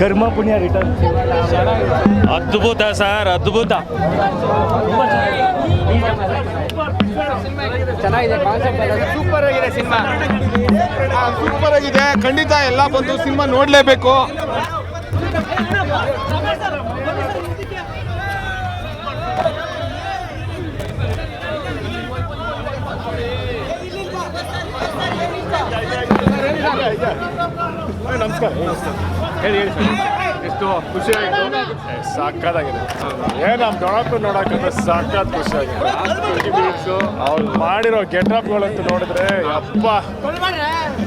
ಕರ್ಮ ಪುಣ್ಯ ರಿಟರ್ನ್ ಅದ್ಭುತ ಸರ್, ಅದ್ಭುತ. ಚೆನ್ನಾಗಿದೆ, ಕಾನ್ಸೆಪ್ಟ್ ಸೂಪರ್ ಆಗಿದೆ ಸಿನಿಮಾ. ಸೂಪರ್ ಆಗಿದೆ, ಖಂಡಿತ ಎಲ್ಲ ಬಂದು ಸಿನಿಮಾ ನೋಡಲೇಬೇಕು. ನಮಸ್ಕಾರ. ಹೇಳಿ ಎಷ್ಟು ಖುಷಿ ಆಯಿತು. ಸಾಕಾಗಿದೆ. ನಮ್ಮ ದೊಡ್ಡಪ್ಪ ನೋಡಕ್ಕಂದ್ರೆ ಸಾಕಾದ ಖುಷಿ ಆಗಿದೆ. ಅವ್ರು ಮಾಡಿರೋ ಗೆಟಪ್ಗಳಂತೂ ನೋಡಿದ್ರೆ ಅಪ್ಪ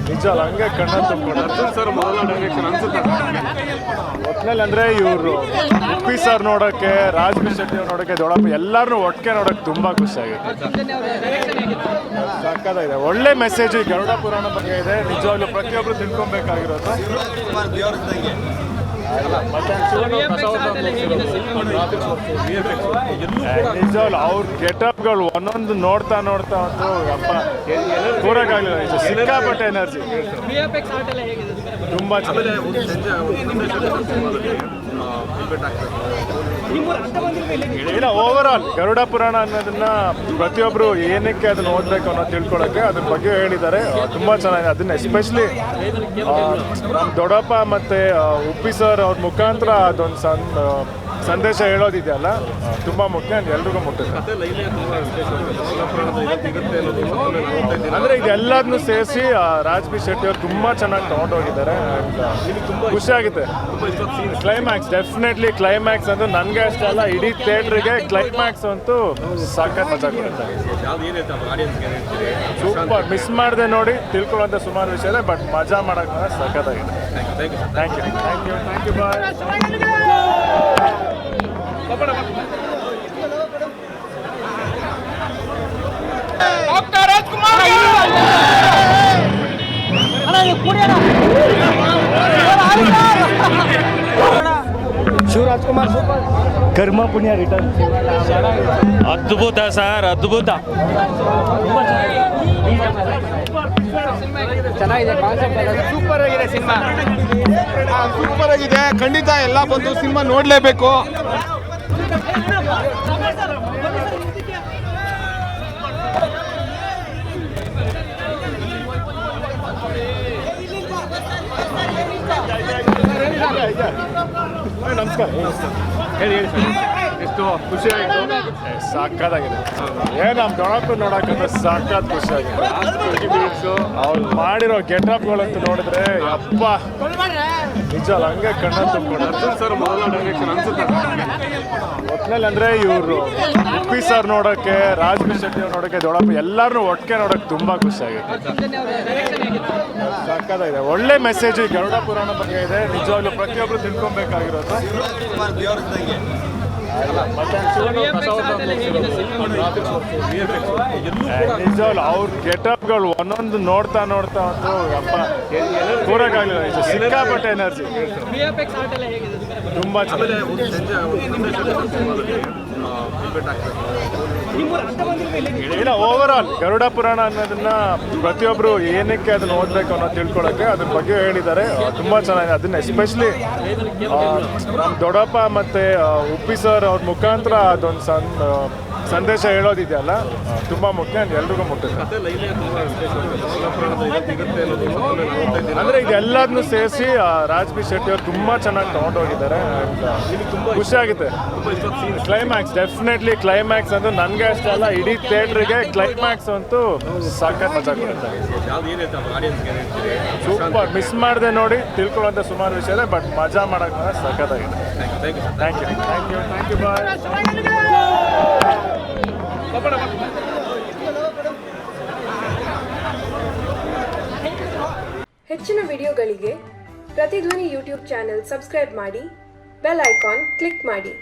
ನಿಜ ಹಂಗೆ ಕಣ್ಣ ತುಂಬಿಕೊಂಡು. ಅರ್ಜುನ್ ಸರ್ ಮೊದಲ ಡೈರೆಕ್ಷನ್ ಅನ್ಸುತ್ತೆ ಒಟ್ಟಿನಲ್ಲಿ ಅಂದರೆ ಇವರು ಉಪ್ಪಿ ಸರ್ ನೋಡೋಕ್ಕೆ, ರಾಜ್ಬಿ ಶೆಟ್ಟಿ ಅವ್ರು ನೋಡೋಕ್ಕೆ, ದೊಡ್ಡಪ್ಪ ಎಲ್ಲರೂ ಒಟ್ಟಿಗೆ ನೋಡೋಕ್ಕೆ ತುಂಬ ಖುಷಿ ಆಗಿದೆ. ಸಾಕಾಗಿದೆ. ಒಳ್ಳೆ ಮೆಸೇಜ್ ಈ ಗರುಡ ಪುರಾಣ ಬಗ್ಗೆ ಇದೆ. ನಿಜವಾಗ್ಲೂ ಪ್ರತಿಯೊಬ್ಬರು ತಿಳ್ಕೊಬೇಕಾಗಿರೋದು. ನಿಜವಾಗ್ಲು ಅವ್ರ ಗೆಟಪ್ಗಳು ಒಂದೊಂದು ನೋಡ್ತಾ ನೋಡ್ತಾ ಅಂತೂ ಅಪ್ಪ ಕೂರಕ್ಕಾಗಲಿಲ್ಲ. ನಿಜ ಸಿಕ್ಕಾಪಟ್ಟೆ ಎನರ್ಜಿ, ತುಂಬ ಚೆನ್ನಾಗಿದೆ. ಇಲ್ಲ, ಓವರ್ ಆಲ್ ಗರುಡ ಪುರಾಣ ಅನ್ನೋದನ್ನ ಪ್ರತಿಯೊಬ್ಬರು ಏನಕ್ಕೆ ಅದನ್ನ ಓದಬೇಕು ಅನ್ನೋದು ತಿಳ್ಕೊಳ್ಳೋಕ್ಕೆ ಅದ್ರ ಬಗ್ಗೆ ಹೇಳಿದ್ದಾರೆ. ತುಂಬ ಚೆನ್ನಾಗಿದೆ. ಅದನ್ನ ಎಸ್ಪೆಷಲಿ ನಮ್ಮ ದೊಡ್ಡಪ್ಪ ಮತ್ತು ಉಪ್ಪಿ ಸರ್ ಅವ್ರ ಮುಖಾಂತರ ಅದೊಂದು ಸಂದೇಶ ಹೇಳೋದಿದೆಯಲ್ಲ, ತುಂಬ ಮುಖ್ಯ. ಎಲ್ರಿಗೂ ಮುಟ್ಟುತ್ತೆ. ಅಂದರೆ ಇದೆಲ್ಲದನ್ನು ಸೇರಿಸಿ ರಾಜ್ಬಿ ಶೆಟ್ಟಿ ಅವರು ತುಂಬ ಚೆನ್ನಾಗಿ ತೊಗೊಂಡೋಗಿದ್ದಾರೆ. ಖುಷಿ ಆಗುತ್ತೆ. ಕ್ಲೈಮ್ಯಾಕ್ಸ್ ಡೆಫಿನೆಟ್ಲಿ ಕ್ಲೈಮ್ಯಾಕ್ಸ್ ಅಂತೂ ನನಗೆ ಅಷ್ಟೇ ಅಲ್ಲ, ಇಡೀ ಥಿಯೇಟ್ರಿಗೆ ಕ್ಲೈಮ್ಯಾಕ್ಸ್ ಅಂತೂ ಸಾಕಷ್ಟು ಮಜಾ ಕೊಡುತ್ತೆ. ಸೂಪರ್. ಮಿಸ್ ಮಾಡದೆ ನೋಡಿ, ತಿಳ್ಕೊಳ್ಳೋಂಥ ಸುಮಾರು ವಿಷಯ ಇದೆ. ಬಟ್ ಮಜಾ ಮಾಡೋಕ್ಕೆ ಸಖತ್ತಾಗಿದೆ. Thank you bye. Shivarajkumar super. ಕರ್ಮ ಪುಣ್ಯ ರಿಟರ್ನ್ ಅದ್ಭುತ ಸರ್, ಅದ್ಭುತ. ಚೆನ್ನಾಗಿದೆ, ಕಾನ್ಸೆಪ್ಟ್ ಸೂಪರ್ ಆಗಿದೆ ಸಿನಿಮಾ. ಸೂಪರ್ ಆಗಿದೆ, ಖಂಡಿತ ಎಲ್ಲ ಬಂದು ಸಿನಿಮಾ ನೋಡಲೇಬೇಕು. ನಮಸ್ಕಾರ. ಹೇಳಿ ಎಷ್ಟು ಖುಷಿ ಆಯಿತು. ಸಾಕಾಗಿದೆ. ನಮ್ಮ ದೊಡ್ಡಪ್ಪ ನೋಡಕ್ಕಂದ್ರೆ ಸಾಕಾದ ಖುಷಿ ಆಗಿದೆ. ಅವ್ರು ಮಾಡಿರೋ ಗೆಟಪ್ಗಳಂತೂ ನೋಡಿದ್ರೆ ಅಪ್ಪ ನಿಜ ಹಂಗೆ ಕಣ್ಣ ತುಂಬಿಕೊಂಡು. ಅರ್ಜುನ್ ಸರ್ ಮೊದಲ ಡೈರೆಕ್ಷನ್ ಅನ್ಸುತ್ತೆ ಒಟ್ಟಿನಲ್ಲಿ ಅಂದರೆ ಇವರು ಉಪ್ಪಿ ಸರ್ ನೋಡೋಕ್ಕೆ, ರಾಜ್ಬಿ ಶೆಟ್ಟಿ ಅವ್ರು ನೋಡೋಕ್ಕೆ, ದೊಡ್ಡಪ್ಪ ಎಲ್ಲರೂ ಒಟ್ಟಿಗೆ ನೋಡೋಕ್ಕೆ ತುಂಬ ಖುಷಿ ಆಗುತ್ತೆ. ಸಾಕಾಗಿದೆ. ಒಳ್ಳೆ ಮೆಸೇಜ್ ಈ ಗರುಡ ಪುರಾಣ ಬಗ್ಗೆ ಇದೆ. ನಿಜವಾಗ್ಲೂ ಪ್ರತಿಯೊಬ್ಬರು ತಿಳ್ಕೊಬೇಕಾಗಿರೋದು. ನಿಜವಾಗ್ಲು ಅವ್ರ ಗೆಟಪ್ಗಳು ಒಂದೊಂದು ನೋಡ್ತಾ ನೋಡ್ತಾ ಅಂತೂ ಅಪ್ಪ ಕೂರಕ್ಕಾಗಲಿಲ್ಲ. ನಿಜ ಸಿಕ್ಕಾಪಟ್ಟೆ ಎನರ್ಜಿ, ತುಂಬ ಚೆನ್ನಾಗಿದೆ. ಇಲ್ಲ, ಓವರ್ ಆಲ್ ಗರುಡ ಪುರಾಣ ಅನ್ನೋದನ್ನ ಪ್ರತಿಯೊಬ್ಬರು ಏನಕ್ಕೆ ಅದನ್ನ ಓದಬೇಕು ಅನ್ನೋದು ತಿಳ್ಕೊಳ್ಳೋಕ್ಕೆ ಅದ್ರ ಬಗ್ಗೆ ಹೇಳಿದ್ದಾರೆ. ತುಂಬ ಚೆನ್ನಾಗಿದೆ. ಅದನ್ನ ಎಸ್ಪೆಷಲಿ ನಮ್ಮ ದೊಡ್ಡಪ್ಪ ಮತ್ತು ಉಪ್ಪಿ ಸರ್ ಅವ್ರ ಮುಖಾಂತರ ಅದೊಂದು ಸಂದೇಶ ಹೇಳೋದಿದೆಯಲ್ಲ, ತುಂಬ ಮುಖ್ಯ. ಎಲ್ರಿಗೂ ಮುಟ್ಟುತ್ತೆ. ಅಂದರೆ ಇದೆಲ್ಲದನ್ನು ಸೇರಿಸಿ ರಾಜ್ಬಿ ಶೆಟ್ಟಿ ಅವರು ತುಂಬ ಚೆನ್ನಾಗಿ ತೊಗೊಂಡೋಗಿದ್ದಾರೆ. ಖುಷಿ ಆಗುತ್ತೆ. ಕ್ಲೈಮ್ಯಾಕ್ಸ್ ಡೆಫಿನೆಟ್ಲಿ ಕ್ಲೈಮ್ಯಾಕ್ಸ್ ಅಂತೂ ನನಗೆ ಅಷ್ಟೇ ಅಲ್ಲ, ಇಡೀ ಥಿಯೇಟ್ರಿಗೆ ಕ್ಲೈಮ್ಯಾಕ್ಸ್ ಅಂತೂ ಸಾಕಷ್ಟು ಮಜಾ ಕೊಡುತ್ತೆ. ಸೂಪರ್. ಮಿಸ್ ಮಾಡದೆ ನೋಡಿ, ತಿಳ್ಕೊಳ್ಳೋಂಥ ಸುಮಾರು ವಿಷಯ ಇದೆ. ಬಟ್ ಮಜಾ ಮಾಡೋಕ್ಕೆ ಸಖತ್ತಾಗಿದೆ. Thank you bye. ಹೆಚ್ಚಿನ ವಿಡಿಯೋಗಳಿಗೆ ಪ್ರತಿಧ್ವನಿ ಯೂಟ್ಯೂಬ್ ಚಾನೆಲ್ ಸಬ್ಸ್ಕ್ರೈಬ್ ಮಾಡಿ, ಬೆಲ್ ಐಕಾನ್ ಕ್ಲಿಕ್ ಮಾಡಿ.